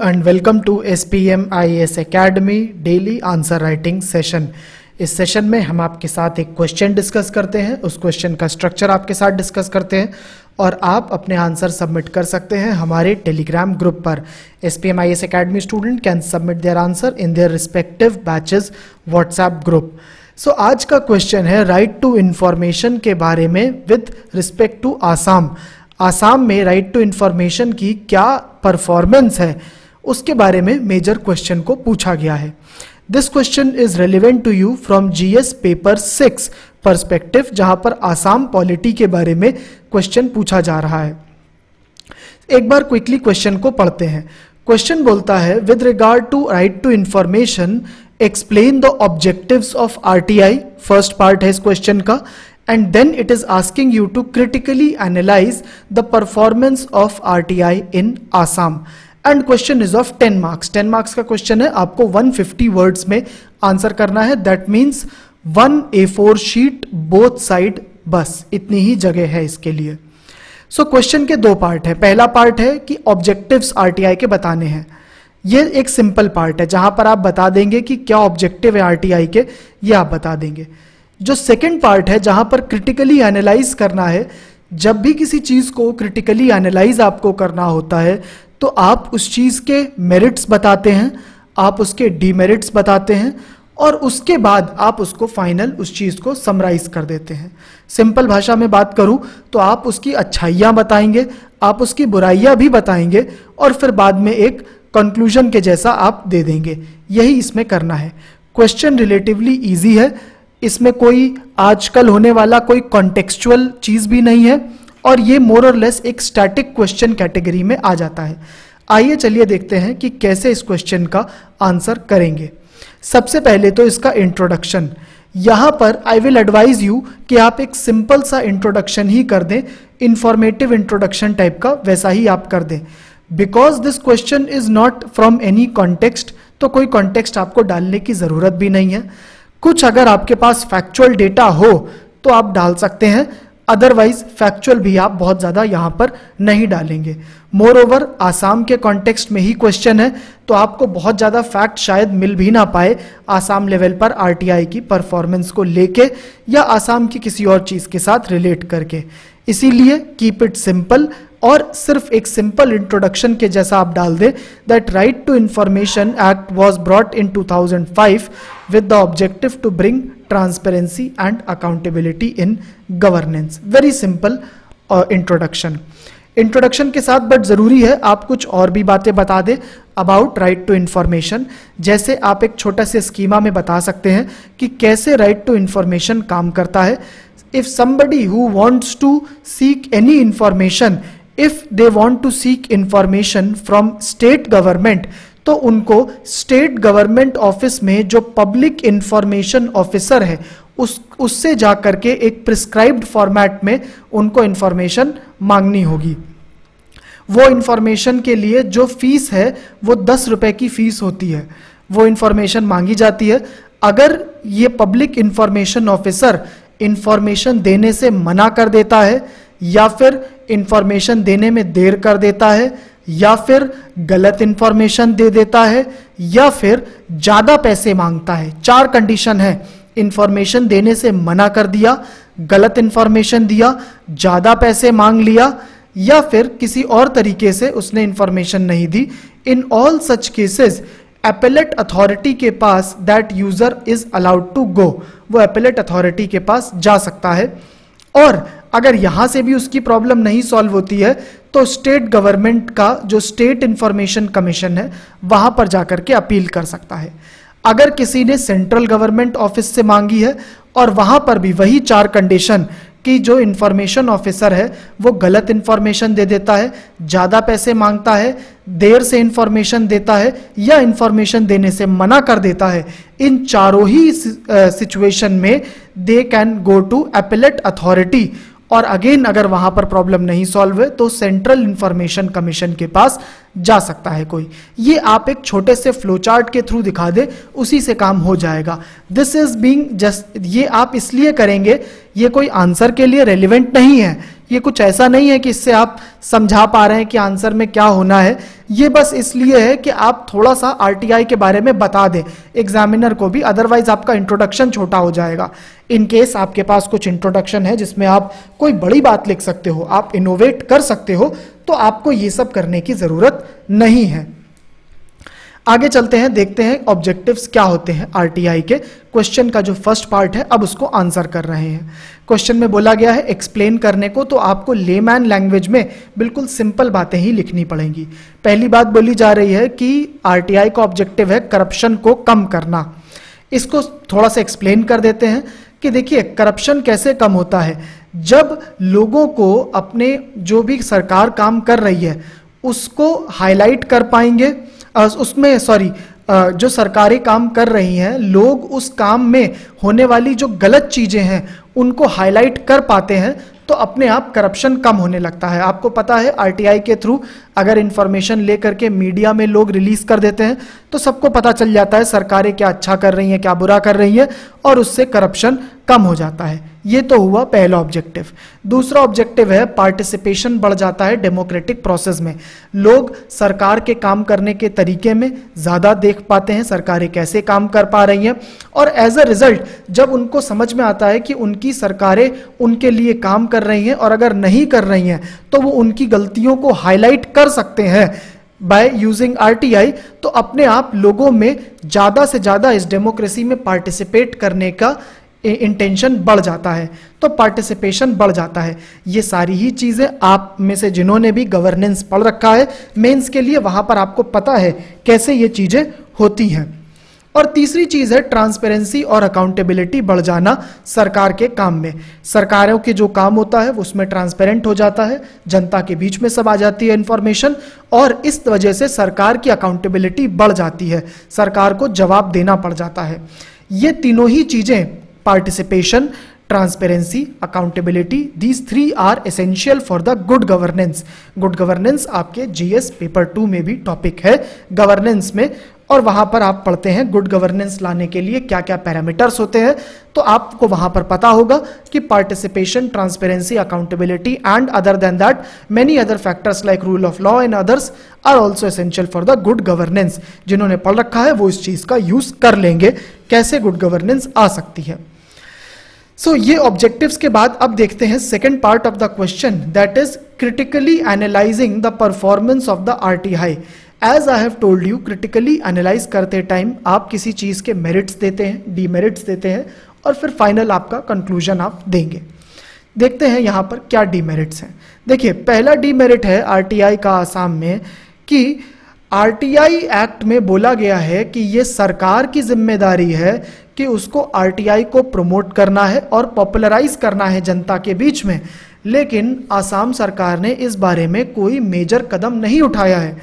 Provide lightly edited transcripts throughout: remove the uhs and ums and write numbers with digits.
And welcome to SPM IAS Academy daily answer writing session. इस session में हम आपके साथ एक क्वेश्चन डिस्कस करते हैं, उस क्वेश्चन का स्ट्रक्चर आपके साथ डिस्कस करते हैं और आप अपने आंसर सबमिट कर सकते हैं हमारे टेलीग्राम ग्रुप पर। SPM IAS Academy student can submit their answer in their respective batches WhatsApp group. So आज का क्वेश्चन है राइट टू इंफॉर्मेशन के बारे में with respect to Assam. Assam में राइट टू इंफॉर्मेशन की क्या परफॉर्मेंस है उसके बारे में मेजर क्वेश्चन को पूछा गया है। This question is relevant to you from GS paper 6 perspective, जहां पर आसाम पॉलिटी के बारे में क्वेश्चन पूछा जा रहा है। एक बार क्विकली क्वेश्चन को पढ़ते हैं। क्वेश्चन बोलता है with regard to right to information explain the objectives of RTI। First part है इस क्वेश्चन का, and then it is asking you to critically analyze the performance of RTI in Assam and question is of 10 marks। 10 marks का question है, आपको 150 words में answer करना है। That means 1 A4 sheet both side, बस इतनी ही जगह है इसके लिए। सो क्वेश्चन के दो पार्ट है। पहला पार्ट है कि ऑब्जेक्टिव्स RTI के बताने हैं। ये एक सिंपल पार्ट है जहां पर आप बता देंगे कि क्या ऑब्जेक्टिव है RTI के, ये आप बता देंगे। जो सेकंड पार्ट है जहां पर क्रिटिकली एनालाइज करना है, जब भी किसी चीज को क्रिटिकली एनालाइज आपको करना होता है तो आप उस चीज के मेरिट्स बताते हैं, आप उसके डीमेरिट्स बताते हैं और उसके बाद आप उसको फाइनल उस चीज को समराइज कर देते हैं। सिंपल भाषा में बात करूं तो आप उसकी अच्छाइयां बताएंगे, आप उसकी बुराइयां भी बताएंगे और फिर बाद में एक कंक्लूजन के जैसा आप दे देंगे। यही इसमें करना है। क्वेश्चन रिलेटिवली इजी है, इसमें कोई आजकल होने वाला कोई कॉन्टेक्चुअल चीज भी नहीं है और ये मोर और लेस एक स्टैटिक क्वेश्चन कैटेगरी में आ जाता है। आइए चलिए देखते हैं कि कैसे इस क्वेश्चन का आंसर करेंगे। सबसे पहले तो इसका इंट्रोडक्शन। यहां पर आई विल एडवाइज यू कि आप एक सिंपल सा इंट्रोडक्शन ही कर दें, इंफॉर्मेटिव इंट्रोडक्शन टाइप का वैसा ही आप कर दें। Because this question is not from any context, तो कोई कॉन्टेक्स्ट आपको डालने की जरूरत भी नहीं है। कुछ अगर आपके पास फैक्चुअल डेटा हो तो आप डाल सकते हैं, अदरवाइज फैक्चुअल भी आप बहुत ज्यादा यहां पर नहीं डालेंगे। मोर ओवर आसाम के कॉन्टेक्स्ट में ही क्वेश्चन है तो आपको बहुत ज्यादा फैक्ट शायद मिल भी ना पाए आसाम लेवल पर RTI की परफॉर्मेंस को लेके या आसाम की किसी और चीज के साथ रिलेट करके। इसीलिए कीप इट सिंपल और सिर्फ एक सिंपल इंट्रोडक्शन के जैसा आप डाल दें that right to information act was brought in 2005 with the objective to bring transparency and accountability in governance. Very simple introduction. Introduction के साथ बट जरूरी है आप कुछ और भी बातें बता दें अबाउट राइट टू इंफॉर्मेशन। जैसे आप एक छोटा से स्कीमा में बता सकते हैं कि कैसे राइट टू इंफॉर्मेशन काम करता है। If somebody who wants to seek any information, if they want to seek information from state government, तो उनको स्टेट गवर्नमेंट ऑफिस में जो पब्लिक इंफॉर्मेशन ऑफिसर है उससे जाकर के एक प्रिस्क्राइब्ड फॉर्मेट में उनको इंफॉर्मेशन मांगनी होगी। वो इंफॉर्मेशन के लिए जो फीस है वो 10 रुपए की फीस होती है, वो इंफॉर्मेशन मांगी जाती है। अगर ये पब्लिक इंफॉर्मेशन ऑफिसर इंफॉर्मेशन देने से मना कर देता है या फिर इंफॉर्मेशन देने में देर कर देता है या फिर गलत इंफॉर्मेशन दे देता है या फिर ज्यादा पैसे मांगता है, 4 कंडीशन है। इंफॉर्मेशन देने से मना कर दिया, गलत इंफॉर्मेशन दिया, ज्यादा पैसे मांग लिया या फिर किसी और तरीके से उसने इंफॉर्मेशन नहीं दी। In all such cases appellate authority के पास that user is allowed to go, वो एपेलेट अथॉरिटी के पास जा सकता है। और अगर यहां से भी उसकी प्रॉब्लम नहीं सॉल्व होती है तो स्टेट गवर्नमेंट का जो स्टेट इंफॉर्मेशन कमीशन है वहां पर जाकर के अपील कर सकता है। अगर किसी ने सेंट्रल गवर्नमेंट ऑफिस से मांगी है और वहां पर भी वही 4 कंडीशन कि जो इंफॉर्मेशन ऑफिसर है वो गलत इंफॉर्मेशन दे देता है, ज्यादा पैसे मांगता है, देर से इंफॉर्मेशन देता है या इंफॉर्मेशन देने से मना कर देता है, इन चारों ही सिचुएशन में they can go to appellate authority. और अगेन अगर वहां पर प्रॉब्लम नहीं सॉल्व है तो सेंट्रल इंफॉर्मेशन कमीशन के पास जा सकता है कोई। ये आप एक छोटे से फ्लो चार्ट के थ्रू दिखा दे, उसी से काम हो जाएगा। दिस इज बीइंग जस्ट, ये आप इसलिए करेंगे, ये कोई आंसर के लिए रेलिवेंट नहीं है ये कुछ ऐसा नहीं है कि इससे आप समझा पा रहे हैं कि आंसर में क्या होना है, ये बस इसलिए है कि आप थोड़ा सा आरटीआई के बारे में बता दें एग्जामिनर को भी, अदरवाइज आपका इंट्रोडक्शन छोटा हो जाएगा। इन केस आपके पास कुछ इंट्रोडक्शन है जिसमें आप कोई बड़ी बात लिख सकते हो, आप इनोवेट कर सकते हो, तो आपको ये सब करने की जरूरत नहीं है। आगे चलते हैं, देखते हैं ऑब्जेक्टिव्स क्या होते हैं आरटीआई के। क्वेश्चन का जो फर्स्ट पार्ट है अब उसको आंसर कर रहे हैं। क्वेश्चन में बोला गया है एक्सप्लेन करने को, तो आपको लेमैन लैंग्वेज में बिल्कुल सिंपल बातें ही लिखनी पड़ेंगी। पहली बात बोली जा रही है कि आरटीआई का ऑब्जेक्टिव है करप्शन को कम करना। इसको थोड़ा सा एक्सप्लेन कर देते हैं कि देखिए करप्शन कैसे कम होता है। जब लोगों को अपने जो भी सरकार काम कर रही है उसको हाईलाइट कर पाएंगे, उसमें जो सरकारी काम कर रही हैं, लोग उस काम में होने वाली जो गलत चीजें हैं उनको हाईलाइट कर पाते हैं, तो अपने आप करप्शन कम होने लगता है। आपको पता है आरटीआई के थ्रू अगर इंफॉर्मेशन लेकर के मीडिया में लोग रिलीज कर देते हैं तो सबको पता चल जाता है सरकारें क्या अच्छा कर रही हैं, क्या बुरा कर रही हैं, और उससे करप्शन कम हो जाता है। ये तो हुआ पहला ऑब्जेक्टिव। दूसरा ऑब्जेक्टिव है पार्टिसिपेशन बढ़ जाता है डेमोक्रेटिक प्रोसेस में। लोग सरकार के काम करने के तरीके में ज़्यादा देख पाते हैं, सरकारें कैसे काम कर पा रही हैं, और एज अ रिजल्ट जब उनको समझ में आता है कि उनकी सरकारें उनके लिए काम कर रही हैं और अगर नहीं कर रही हैं तो वो उनकी गलतियों को हाईलाइट कर सकते हैं बाय यूजिंग आरटीआई, तो अपने आप लोगों में ज़्यादा से ज़्यादा इस डेमोक्रेसी में पार्टिसिपेट करने का इंटेंशन बढ़ जाता है, तो पार्टिसिपेशन बढ़ जाता है। ये सारी ही चीज़ें आप में से जिन्होंने भी गवर्नेंस पढ़ रखा है मेंस के लिए, वहाँ पर आपको पता है कैसे ये चीज़ें होती हैं। और तीसरी चीज़ है ट्रांसपेरेंसी और अकाउंटेबिलिटी बढ़ जाना सरकार के काम में। सरकारों के जो काम होता है उसमें ट्रांसपेरेंट हो जाता है, जनता के बीच में सब आ जाती है इंफॉर्मेशन, और इस वजह से सरकार की अकाउंटेबिलिटी बढ़ जाती है, सरकार को जवाब देना पड़ जाता है। ये तीनों ही चीज़ें participation, transparency, accountability, these three are essential for the good governance. Good governance आपके जीएस पेपर 2 में भी टॉपिक है गवर्नेंस में, और वहां पर आप पढ़ते हैं गुड गवर्नेंस लाने के लिए क्या क्या पैरामीटर्स होते हैं, तो आपको वहां पर पता होगा कि participation, transparency, accountability and other than that many other factors like rule of law and others are also essential for the good governance. जिन्होंने पढ़ रखा है वो इस चीज का यूज कर लेंगे, कैसे गुड गवर्नेंस आ सकती है। ये ऑब्जेक्टिव्स के बाद अब देखते हैं second part of the question, that is critically analysing the performance of the RTI. As I have told you, critically analyse करते टाइम आप किसी चीज के मेरिट्स देते हैं, डीमेरिट्स देते हैं, और फिर फाइनल आपका कंक्लूजन आप देंगे। देखते हैं यहां पर क्या डीमेरिट्स हैं। देखिए पहला डीमेरिट है आरटीआई का आसाम में कि आरटीआई एक्ट में बोला गया है कि ये सरकार की जिम्मेदारी है कि उसको आरटीआई को प्रमोट करना है और पॉपुलराइज करना है जनता के बीच में, लेकिन आसाम सरकार ने इस बारे में कोई मेजर कदम नहीं उठाया है।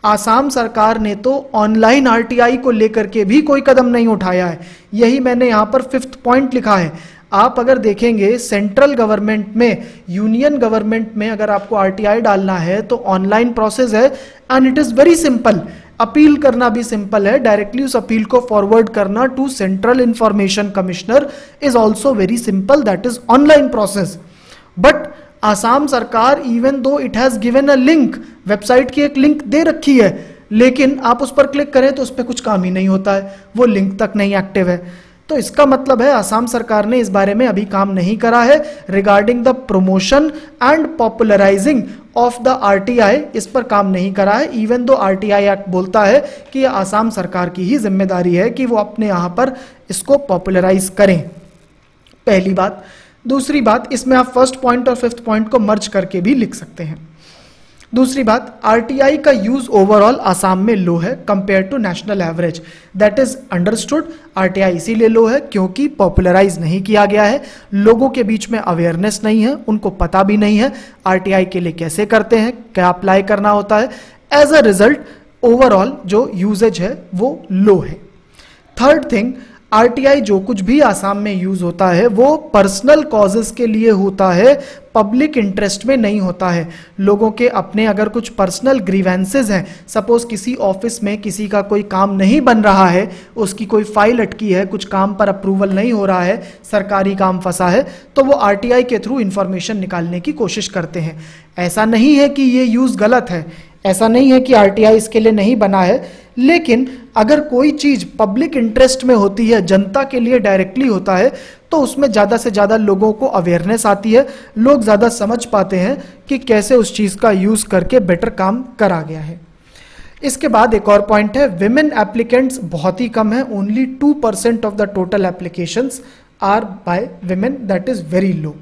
आसाम सरकार ने तो ऑनलाइन आरटीआई को लेकर के भी कोई कदम नहीं उठाया है। यही मैंने यहाँ पर 5th पॉइंट लिखा है। आप अगर देखेंगे सेंट्रल गवर्नमेंट में, यूनियन गवर्नमेंट में अगर आपको आरटीआई डालना है तो ऑनलाइन प्रोसेस है and it is very simple. Appeal करना भी सिंपल है, डायरेक्टली उस अपील को फॉरवर्ड करना to central information commissioner is also very simple, that is online process. But Assam सरकार even though it has given a link, website की एक link दे रखी है, लेकिन आप उस पर क्लिक करें तो उस पर कुछ काम ही नहीं होता है, वो लिंक तक नहीं एक्टिव है। तो इसका मतलब है आसाम सरकार ने इस बारे में अभी काम नहीं करा है regarding the promotion and popularising of the RTI, इस पर काम नहीं करा है। इवन दो आरटीआई एक्ट बोलता है कि यह आसाम सरकार की ही जिम्मेदारी है कि वो अपने यहाँ पर इसको पॉपुलराइज करें, पहली बात। दूसरी बात, इसमें आप 1st पॉइंट और 5th पॉइंट को मर्ज करके भी लिख सकते हैं। दूसरी बात, आरटीआई का यूज ओवरऑल आसाम में लो है compare to national average, that is understood. RTI इसीलिए लो है क्योंकि पॉपुलराइज नहीं किया गया है, लोगों के बीच में अवेयरनेस नहीं है, उनको पता भी नहीं है आरटीआई के लिए कैसे करते हैं, क्या अप्लाई करना होता है। एज अ रिजल्ट ओवरऑल जो यूजेज है वो लो है। थर्ड थिंग, आरटीआई जो कुछ भी आसाम में यूज होता है वो पर्सनल कॉजेस के लिए होता है, पब्लिक इंटरेस्ट में नहीं होता है। लोगों के अपने अगर कुछ पर्सनल ग्रीवेंसेस हैं, सपोज किसी ऑफिस में किसी का कोई काम नहीं बन रहा है, उसकी कोई फाइल अटकी है, कुछ काम पर अप्रूवल नहीं हो रहा है, सरकारी काम फंसा है, तो वो आरटीआई के थ्रू इंफॉर्मेशन निकालने की कोशिश करते हैं। ऐसा नहीं है कि ये यूज गलत है, ऐसा नहीं है कि आरटीआई इसके लिए नहीं बना है, लेकिन अगर कोई चीज पब्लिक इंटरेस्ट में होती है, जनता के लिए डायरेक्टली होता है, तो उसमें ज्यादा से ज्यादा लोगों को अवेयरनेस आती है, लोग ज्यादा समझ पाते हैं कि कैसे उस चीज का यूज करके बेटर काम करा गया है। इसके बाद एक और पॉइंट है, विमेन एप्लीकेंट्स बहुत ही कम है, only 2% of the total applications are by women, that is very low.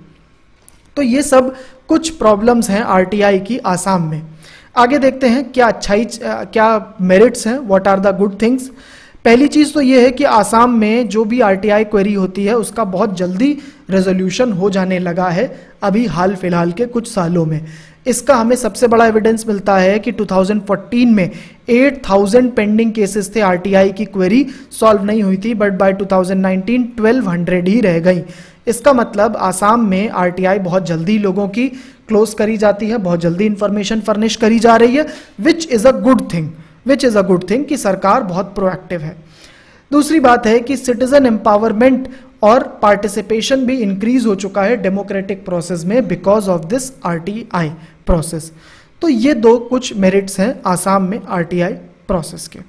तो ये सब कुछ प्रॉब्लम्स हैं आरटीआई की आसाम में। आगे देखते हैं क्या मेरिट्स हैं, what are the good things. पहली चीज तो ये है कि आसाम में जो भी आरटीआई क्वेरी होती है उसका बहुत जल्दी रेजोल्यूशन हो जाने लगा है अभी हाल फिलहाल के कुछ सालों में। इसका हमें सबसे बड़ा एविडेंस मिलता है कि 2014 में 8000 पेंडिंग केसेस थे, आरटीआई की क्वेरी सॉल्व नहीं हुई थी, बट बाय 2019 1200 ही रह गई। इसका मतलब आसाम में आरटीआई बहुत जल्दी लोगों की क्लोज करी जाती है, बहुत जल्दी इंफॉर्मेशन फर्निश करी जा रही है, which is a good thing कि सरकार बहुत प्रोएक्टिव है। दूसरी बात है कि सिटीजन एम्पावरमेंट और पार्टिसिपेशन भी इंक्रीज हो चुका है डेमोक्रेटिक प्रोसेस में because of this RTI process. तो ये दो कुछ मेरिट्स हैं आसाम में आरटीआई प्रोसेस के।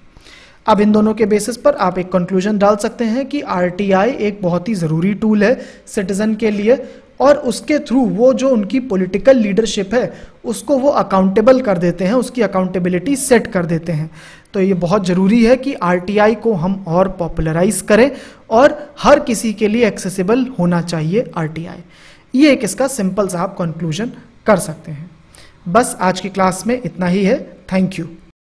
अब इन दोनों के बेसिस पर आप एक कंक्लूजन डाल सकते हैं कि आरटीआई एक बहुत ही ज़रूरी टूल है सिटीजन के लिए, और उसके थ्रू वो जो उनकी पॉलिटिकल लीडरशिप है उसको वो अकाउंटेबल कर देते हैं, उसकी अकाउंटेबिलिटी सेट कर देते हैं। तो ये बहुत ज़रूरी है कि आरटीआई को हम और पॉपुलराइज करें और हर किसी के लिए एक्सेसिबल होना चाहिए आरटीआई। ये एक इसका सिंपल सा आप कंक्लूजन कर सकते हैं। बस आज की क्लास में इतना ही है। Thank you.